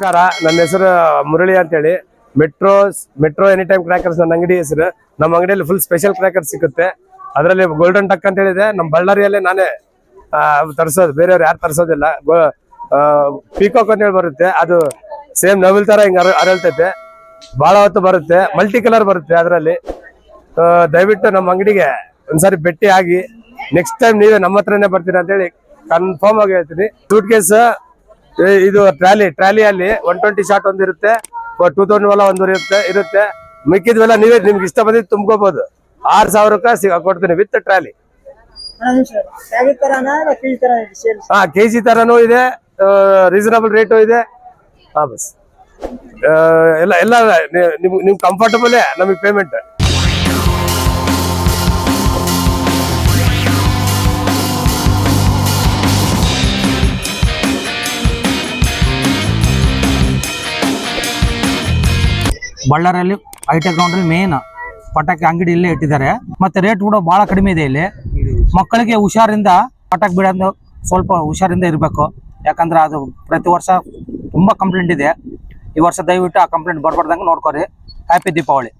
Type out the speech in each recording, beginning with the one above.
ನಮಸ್ಕಾರ, ನನ್ನ ಹೆಸರು ಮುರಳಿ ಅಂತೇಳಿ. ಮೆಟ್ರೋ ಎನಿ ಟೈಮ್ ಕ್ರ್ಯಾಕರ್ಸ್ ನನ್ನ ಅಂಗಡಿ ಹೆಸರು. ನಮ್ಮ ಅಂಗಡಿಯಲ್ಲಿ ಫುಲ್ ಸ್ಪೆಷಲ್ ಕ್ರ್ಯಾಕರ್ಸ್ ಸಿಗುತ್ತೆ. ಅದರಲ್ಲಿ ಗೋಲ್ಡನ್ ಟಕ್ ಅಂತ ಹೇಳಿದೆ. ನಮ್ಮ ಬಳ್ಳಾರಿಯಲ್ಲೇ ನಾನೇ ತರಿಸೋದು, ಬೇರೆಯವ್ರು ಯಾರು ತರಿಸೋದಿಲ್ಲ. ಪೀಕಾಕ್ ಅಂತ ಹೇಳಿ ಬರುತ್ತೆ, ಅದು ಸೇಮ್ ನವಿಲ್ ತರ ಹಿಂಗೆ ಅರಳ್ತೈತೆ, ಬಹಳ ಹೊತ್ತು ಬರುತ್ತೆ, ಮಲ್ಟಿ ಕಲರ್ ಬರುತ್ತೆ ಅದರಲ್ಲಿ. ದಯವಿಟ್ಟು ನಮ್ಮ ಅಂಗಡಿಗೆ ಒಂದ್ಸಾರಿ ಭೇಟಿ ಆಗಿ, ನೆಕ್ಸ್ಟ್ ಟೈಮ್ ನೀವೇ ನಮ್ಮ ಹತ್ರನೇ ಬರ್ತೀರಾ ಅಂತೇಳಿ ಕನ್ಫರ್ಮ್ ಆಗಿ ಹೇಳ್ತೀನಿ. ಸೂಟ್ ಕೇಸ್ ಇದು ಟ್ರಾಲಿಯಲ್ಲಿ 120 ಶಾಟ್ ಒಂದಿರುತ್ತೆ, 2000 ವಾಲ ಒಂದು ಇರುತ್ತೆ. ಮಿಕ್ಕಿದ್ವೆಲ್ಲ ನೀವೇ ನಿಮ್ಗೆ ಇಷ್ಟ ಬಂದಿದ್ದು ತುಂಬ್ಕೋಬಹುದು. 6000 ರೂಪಾಯಿ ಕೊಡ್ತೀನಿ ವಿತ್ ಟ್ರಾಲಿ. ಕೆಜಿ ತರನೂ ಇದೆ, ರೀಸನಬಲ್ ರೇಟು ಇದೆ. ಬಸ್ ಎಲ್ಲ ನಿಮ್ ಕಂಫರ್ಟಬಲ್ ನಮಗೆ ಪೇಮೆಂಟ್. ಬಳ್ಳಾರಿಯಲ್ಲಿ ಐಟೆ ಗ್ರೌಂಡಲ್ಲಿ ಮೇನ್ ಪಟಾಕಿ ಅಂಗಡಿ ಇಲ್ಲೇ ಇಟ್ಟಿದ್ದಾರೆ. ಮತ್ತೆ ರೇಟ್ ಕೂಡ ಬಹಳ ಕಡಿಮೆ ಇದೆ ಇಲ್ಲಿ. ಮಕ್ಕಳಿಗೆ ಹುಷಾರಿಂದ ಪಟಾಕಿ ಬಿಡೋದು ಸ್ವಲ್ಪ ಹುಷಾರಿಂದ ಇರಬೇಕು, ಯಾಕಂದ್ರೆ ಅದು ಪ್ರತಿ ವರ್ಷ ತುಂಬಾ ಕಂಪ್ಲೇಂಟ್ ಇದೆ. ಈ ವರ್ಷ ದಯವಿಟ್ಟು ಆ ಕಂಪ್ಲೇಂಟ್ ಬರ್ಬಾರ್ದಂಗೆ ನೋಡ್ಕೊರಿ. ಹ್ಯಾಪಿ ದೀಪಾವಳಿ.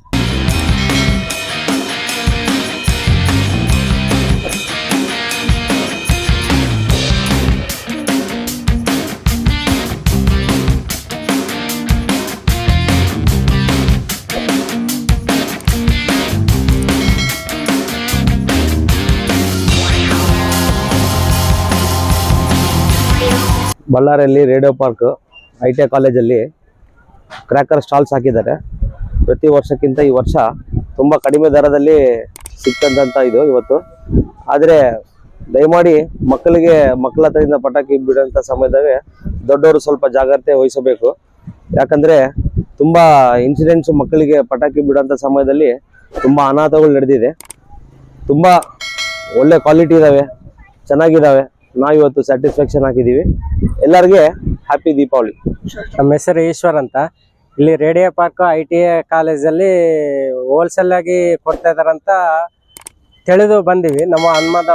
ಬಳ್ಳಾರಿಯಲ್ಲಿ ರೇಡಿಯೋ ಪಾರ್ಕ್ ಐ.ಟಿ.ಐ ಕಾಲೇಜಲ್ಲಿ ಕ್ರ್ಯಾಕರ್ ಸ್ಟಾಲ್ಸ್ ಹಾಕಿದ್ದಾರೆ. ಪ್ರತಿ ವರ್ಷಕ್ಕಿಂತ ಈ ವರ್ಷ ತುಂಬ ಕಡಿಮೆ ದರದಲ್ಲಿ ಸಿಗ್ತಂತ ಇದು ಇವತ್ತು. ಆದರೆ ದಯಮಾಡಿ ಮಕ್ಕಳ ಹತ್ರದಿಂದ ಪಟಾಕಿ ಬಿಡೋಂಥ ಸಮಯದಾಗ ದೊಡ್ಡವರು ಸ್ವಲ್ಪ ಜಾಗ್ರತೆ ವಹಿಸಬೇಕು. ಯಾಕಂದರೆ ತುಂಬ ಇನ್ಸಿಡೆಂಟ್ಸು ಮಕ್ಕಳಿಗೆ ಪಟಾಕಿ ಬಿಡೋಂಥ ಸಮಯದಲ್ಲಿ ತುಂಬ ಅನಾಹುತಗಳು ನಡೆದಿದೆ. ತುಂಬ ಒಳ್ಳೆ ಕ್ವಾಲಿಟಿ ಇದ್ದಾವೆ, ಚೆನ್ನಾಗಿದ್ದಾವೆ. ನಾವಿವತ್ತು ಸ್ಯಾಟಿಸ್ಫ್ಯಾಕ್ಷನ್ ಹಾಕಿದ್ದೀವಿ. ಎಲ್ಲರಿಗೆ ಹ್ಯಾಪಿ ದೀಪಾವಳಿ. ನಮ್ಮ ಹೆಸರು ಈಶ್ವರ್ ಅಂತ. ಇಲ್ಲಿ ರೇಡಿಯೋ ಪಾರ್ಕ್ ಐ.ಟಿ.ಐ ಕಾಲೇಜಲ್ಲಿ ಹೋಲ್ಸೇಲ್ ಆಗಿ ಕೊಡ್ತಾ ಇದಾರಂತ ತಿಳಿದು ಬಂದಿವಿ. ನಮ್ಮ ಹನುಮದ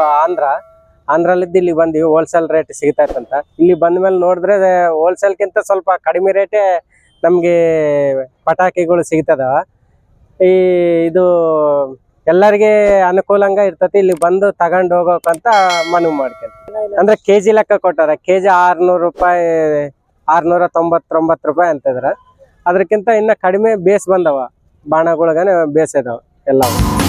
ಆಂಧ್ರಲ್ಲಿದ್ದು ಇಲ್ಲಿ ಬಂದಿವಿ. ಹೋಲ್ಸೇಲ್ ರೇಟ್ ಸಿಗ್ತಾ ಇತ್ತಂತ. ಇಲ್ಲಿ ಬಂದ ಮೇಲೆ ನೋಡಿದ್ರೆ ಹೋಲ್ಸೇಲ್ಗಿಂತ ಸ್ವಲ್ಪ ಕಡಿಮೆ ರೇಟೇ ನಮಗೆ ಪಟಾಕಿಗಳು ಸಿಗ್ತದವ. ಇದು ಎಲ್ಲರಿಗೆ ಅನುಕೂಲಂಗ ಇರ್ತತಿ. ಇಲ್ಲಿ ಬಂದು ತಗೊಂಡು ಹೋಗೋಕಂತ ಮನವಿ ಮಾಡ್ತೀನಿ. ಅಂದ್ರೆ ಕೆಜಿ ಲೆಕ್ಕ ಕೊಟ್ಟಾರ. ಕೆಜಿ 600 ರೂಪಾಯಿ, 699 ರೂಪಾಯಿ ಅಂತ ಇದ್ರ. ಅದಕ್ಕಿಂತ ಇನ್ನ ಕಡಿಮೆ ಬೇಸ್ ಬಂದವ, ಬಾಣಗಳ್ಗಾನೆ ಬೇಸ್ ಇದಾವ ಎಲ್ಲವು.